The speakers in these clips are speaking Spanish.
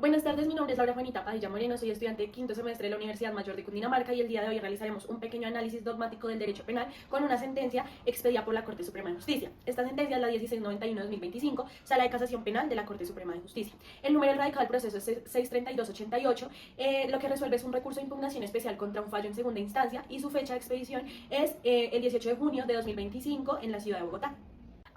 Buenas tardes, mi nombre es Laura Juanita Padilla Moreno, soy estudiante de quinto semestre de la Universidad Mayor de Cundinamarca y el día de hoy realizaremos un pequeño análisis dogmático del derecho penal con una sentencia expedida por la Corte Suprema de Justicia. Esta sentencia es la 1691-2025, Sala de Casación Penal de la Corte Suprema de Justicia. El número radicado del proceso es 63288, lo que resuelve es un recurso de impugnación especial contra un fallo en segunda instancia y su fecha de expedición es el 18 de junio de 2025 en la ciudad de Bogotá.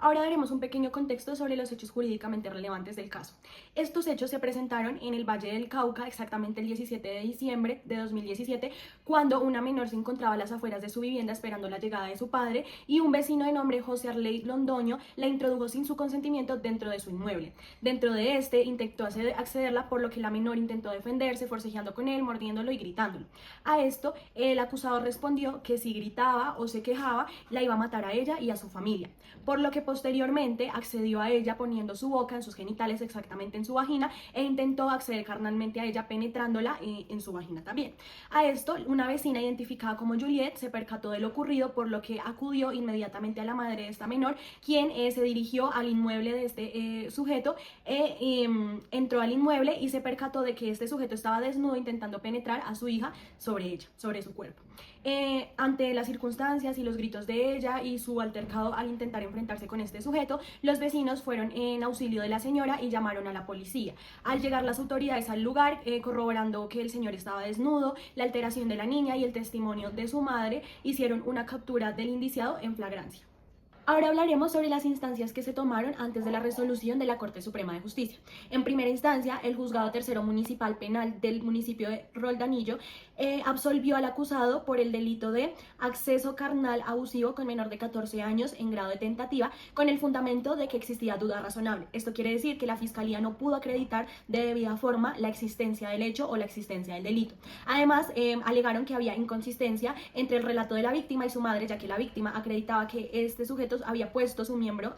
Ahora daremos un pequeño contexto sobre los hechos jurídicamente relevantes del caso. Estos hechos se presentaron en el Valle del Cauca exactamente el 17 de diciembre de 2017, cuando una menor se encontraba a las afueras de su vivienda esperando la llegada de su padre y un vecino de nombre José Arley Londoño la introdujo sin su consentimiento dentro de su inmueble. Dentro de este intentó accederla, por lo que la menor intentó defenderse, forcejeando con él, mordiéndolo y gritándolo. A esto, el acusado respondió que si gritaba o se quejaba, la iba a matar a ella y a su familia, por lo que posteriormente accedió a ella poniendo su boca en sus genitales, exactamente en su vagina, e intentó acceder carnalmente a ella penetrándola en su vagina también. A esto, una vecina identificada como Juliet se percató de lo ocurrido, por lo que acudió inmediatamente a la madre de esta menor, quien se dirigió al inmueble de este sujeto, entró al inmueble y se percató de que este sujeto estaba desnudo intentando penetrar a su hija sobre ella, sobre su cuerpo. Ante las circunstancias y los gritos de ella y su altercado al intentar enfrentarse con este sujeto, los vecinos fueron en auxilio de la señora y llamaron a la policía. Al llegar las autoridades al lugar, corroborando que el señor estaba desnudo, la alteración de la niña y el testimonio de su madre, hicieron una captura del indiciado en flagrancia. Ahora hablaremos sobre las instancias que se tomaron antes de la resolución de la Corte Suprema de Justicia. En primera instancia, el Juzgado Tercero Municipal Penal del municipio de Roldanillo absolvió al acusado por el delito de acceso carnal abusivo con menor de 14 años en grado de tentativa, con el fundamento de que existía duda razonable. Esto quiere decir que la Fiscalía no pudo acreditar de debida forma la existencia del hecho o la existencia del delito. Además, alegaron que había inconsistencia entre el relato de la víctima y su madre, ya que la víctima acreditaba que este sujeto había puesto su miembro,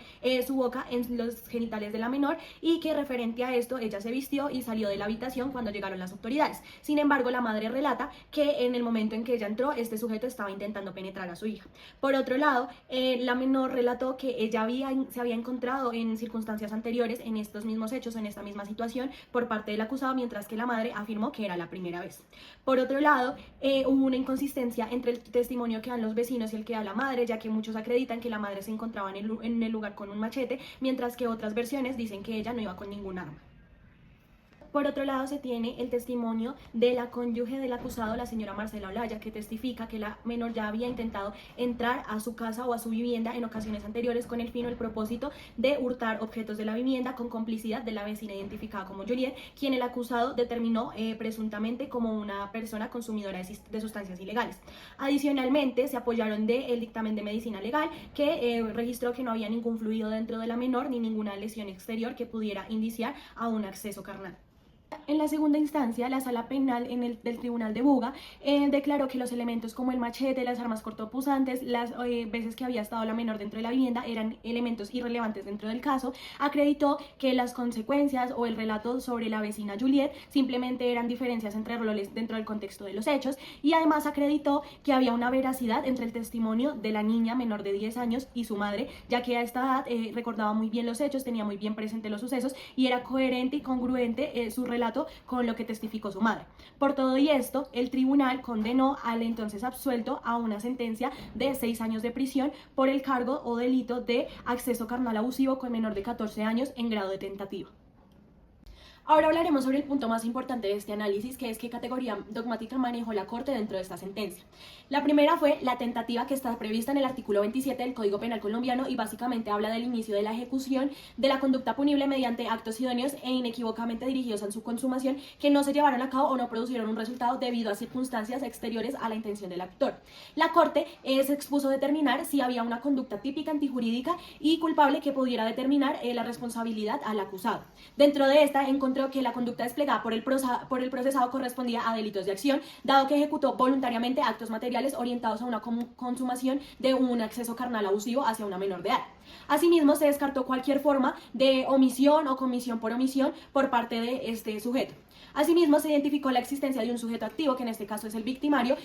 su boca en los genitales de la menor y que referente a esto ella se vistió y salió de la habitación cuando llegaron las autoridades. Sin embargo, la madre relata que en el momento en que ella entró, este sujeto estaba intentando penetrar a su hija. Por otro lado, la menor relató que ella se había encontrado en circunstancias anteriores en estos mismos hechos, en esta misma situación por parte del acusado, mientras que la madre afirmó que era la primera vez. Por otro lado, hubo una inconsistencia entre el testimonio que dan los vecinos y el que da la madre, ya que muchos acreditan que la madre se encontraba en el lugar con un machete, mientras que otras versiones dicen que ella no iba con ningún arma. Por otro lado, se tiene el testimonio de la cónyuge del acusado, la señora Marcela Olaya, que testifica que la menor ya había intentado entrar a su casa o a su vivienda en ocasiones anteriores con el fin o el propósito de hurtar objetos de la vivienda, con complicidad de la vecina identificada como Juliet, quien el acusado determinó presuntamente como una persona consumidora de sustancias ilegales. Adicionalmente, se apoyaron del dictamen de medicina legal, que registró que no había ningún fluido dentro de la menor ni ninguna lesión exterior que pudiera indiciar a un acceso carnal. En la segunda instancia, la sala penal del Tribunal de Buga declaró que los elementos como el machete, las armas cortopunzantes, las veces que había estado la menor dentro de la vivienda eran elementos irrelevantes dentro del caso. Acreditó que las consecuencias o el relato sobre la vecina Juliet simplemente eran diferencias entre roles dentro del contexto de los hechos, y además acreditó que había una veracidad entre el testimonio de la niña menor de 10 años y su madre, ya que a esta edad recordaba muy bien los hechos, tenía muy bien presente los sucesos y era coherente y congruente su relato con lo que testificó su madre. Por todo y esto, el tribunal condenó al entonces absuelto a una sentencia de 6 años de prisión por el cargo o delito de acceso carnal abusivo con menor de 14 años en grado de tentativa. Ahora hablaremos sobre el punto más importante de este análisis, que es qué categoría dogmática manejó la Corte dentro de esta sentencia. La primera fue la tentativa, que está prevista en el artículo 27 del Código Penal colombiano y básicamente habla del inicio de la ejecución de la conducta punible mediante actos idóneos e inequívocamente dirigidos a su consumación que no se llevaron a cabo o no produjeron un resultado debido a circunstancias exteriores a la intención del actor. La Corte se expuso a determinar si había una conducta típica, antijurídica y culpable que pudiera determinar la responsabilidad al acusado. Dentro de esta encontró que la conducta desplegada por el procesado correspondía a delitos de acción, dado que ejecutó voluntariamente actos materiales orientados a una consumación de un acceso carnal abusivo hacia una menor de edad. Asimismo, se descartó cualquier forma de omisión o comisión por omisión por parte de este sujeto. Asimismo, se identificó la existencia de un sujeto activo, que en este caso es el victimario,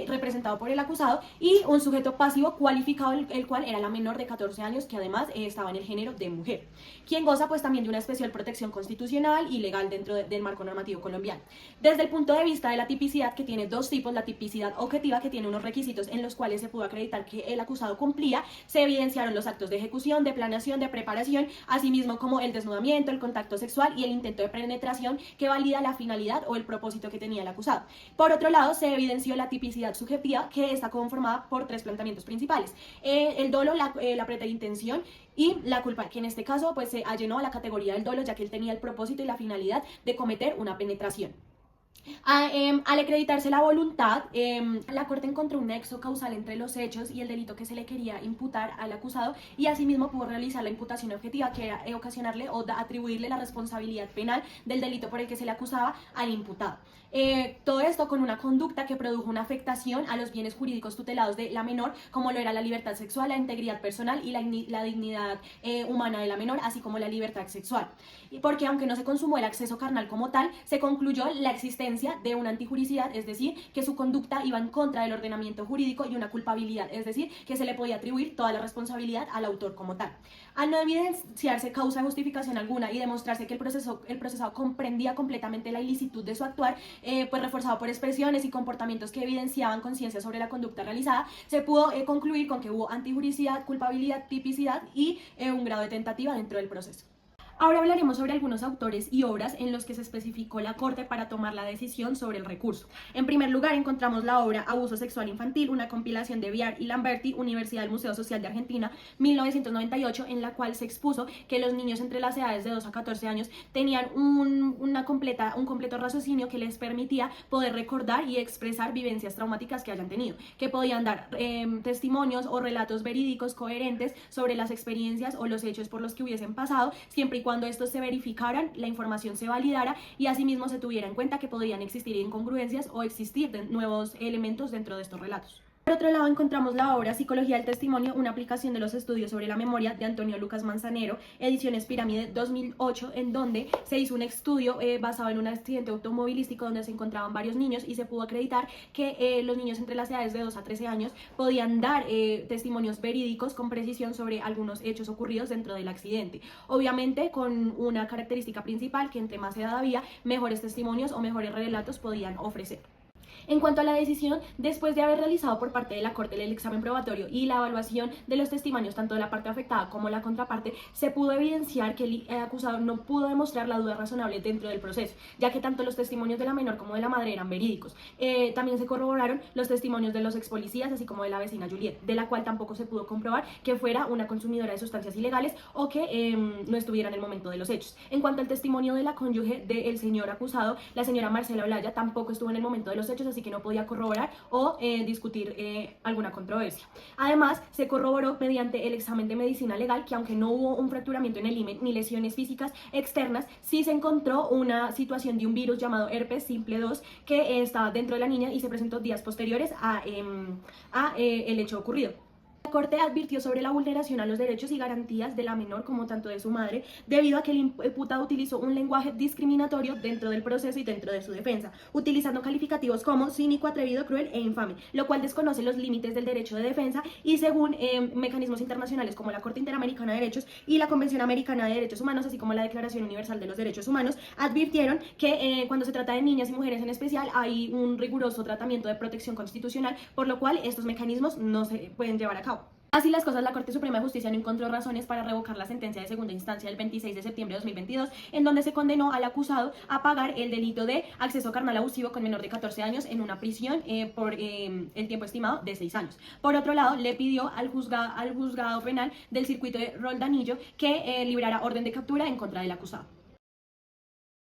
representado por el acusado, y un sujeto pasivo cualificado, el cual era la menor de 14 años, que además estaba en el género de mujer, quien goza pues también de una especial protección constitucional y legal dentro del marco normativo colombiano. Desde el punto de vista de la tipicidad, que tiene dos tipos: la tipicidad objetiva, que tiene unos requisitos en los cuales se pudo acreditar que el acusado cumplía, se evidenciaron los actos de ejecución, de planeación, de preparación, asimismo como el desnudamiento, el contacto sexual y el intento de penetración, que valida la finalidad o el propósito que tenía el acusado. Por otro lado, se evidenció la tipicidad subjetiva, que está conformada por tres planteamientos principales: el dolo, la preterintención y la culpa, que en este caso pues se allenó a la categoría del dolo, ya que él tenía el propósito y la finalidad de cometer una penetración. Al acreditarse la voluntad, la Corte encontró un nexo causal entre los hechos y el delito que se le quería imputar al acusado, y asimismo pudo realizar la imputación objetiva, que era ocasionarle o atribuirle la responsabilidad penal del delito por el que se le acusaba al imputado. Todo esto con una conducta que produjo una afectación a los bienes jurídicos tutelados de la menor, como lo era la libertad sexual, la integridad personal y la dignidad humana de la menor, así como la libertad sexual. Porque aunque no se consumó el acceso carnal como tal, se concluyó la existencia de una antijuricidad, es decir, que su conducta iba en contra del ordenamiento jurídico, y una culpabilidad, es decir, que se le podía atribuir toda la responsabilidad al autor como tal. Al no evidenciarse causa de justificación alguna y demostrarse que el procesado comprendía completamente la ilicitud de su actuar, pues reforzado por expresiones y comportamientos que evidenciaban conciencia sobre la conducta realizada, se pudo concluir con que hubo antijuricidad, culpabilidad, tipicidad y un grado de tentativa dentro del proceso. Ahora hablaremos sobre algunos autores y obras en los que se especificó la Corte para tomar la decisión sobre el recurso. En primer lugar, encontramos la obra Abuso Sexual Infantil, una compilación de Viar y Lamberti, Universidad del Museo Social de Argentina, 1998, en la cual se expuso que los niños entre las edades de 2 a 14 años tenían un completo raciocinio que les permitía poder recordar y expresar vivencias traumáticas que hayan tenido, que podían dar testimonios o relatos verídicos coherentes sobre las experiencias o los hechos por los que hubiesen pasado, siempre y cuando estos se verificaran, la información se validara y asimismo se tuviera en cuenta que podrían existir incongruencias o existir nuevos elementos dentro de estos relatos. Por otro lado, encontramos la obra Psicología del Testimonio, una aplicación de los estudios sobre la memoria, de Antonio Lucas Manzanero, ediciones Pirámide 2008, en donde se hizo un estudio basado en un accidente automovilístico donde se encontraban varios niños y se pudo acreditar que los niños entre las edades de 2 a 13 años podían dar testimonios verídicos con precisión sobre algunos hechos ocurridos dentro del accidente. Obviamente con una característica principal, que entre más edad había, mejores testimonios o mejores relatos podían ofrecer. En cuanto a la decisión, después de haber realizado por parte de la Corte el examen probatorio y la evaluación de los testimonios, tanto de la parte afectada como la contraparte, se pudo evidenciar que el acusado no pudo demostrar la duda razonable dentro del proceso, ya que tanto los testimonios de la menor como de la madre eran verídicos. También se corroboraron los testimonios de los ex policías, así como de la vecina Juliet, de la cual tampoco se pudo comprobar que fuera una consumidora de sustancias ilegales o que no estuviera en el momento de los hechos. En cuanto al testimonio de la cónyuge del señor acusado, la señora Marcela Olaya, tampoco estuvo en el momento de los hechos, así que no podía corroborar o discutir alguna controversia. Además, se corroboró mediante el examen de medicina legal que, aunque no hubo un fracturamiento en el himen ni lesiones físicas externas, sí se encontró una situación de un virus llamado herpes simple 2 que estaba dentro de la niña y se presentó días posteriores a el hecho ocurrido. La Corte advirtió sobre la vulneración a los derechos y garantías de la menor como tanto de su madre, debido a que el imputado utilizó un lenguaje discriminatorio dentro del proceso y dentro de su defensa, utilizando calificativos como cínico, atrevido, cruel e infame, lo cual desconoce los límites del derecho de defensa y, según mecanismos internacionales como la Corte Interamericana de Derechos y la Convención Americana de Derechos Humanos, así como la Declaración Universal de los Derechos Humanos, advirtieron que cuando se trata de niñas y mujeres en especial hay un riguroso tratamiento de protección constitucional, por lo cual estos mecanismos no se pueden llevar a cabo. Así las cosas, la Corte Suprema de Justicia no encontró razones para revocar la sentencia de segunda instancia del 26 de septiembre de 2022, en donde se condenó al acusado a pagar el delito de acceso carnal abusivo con menor de 14 años en una prisión por el tiempo estimado de 6 años. Por otro lado, le pidió al juzgado penal del circuito de Roldanillo que librara orden de captura en contra del acusado.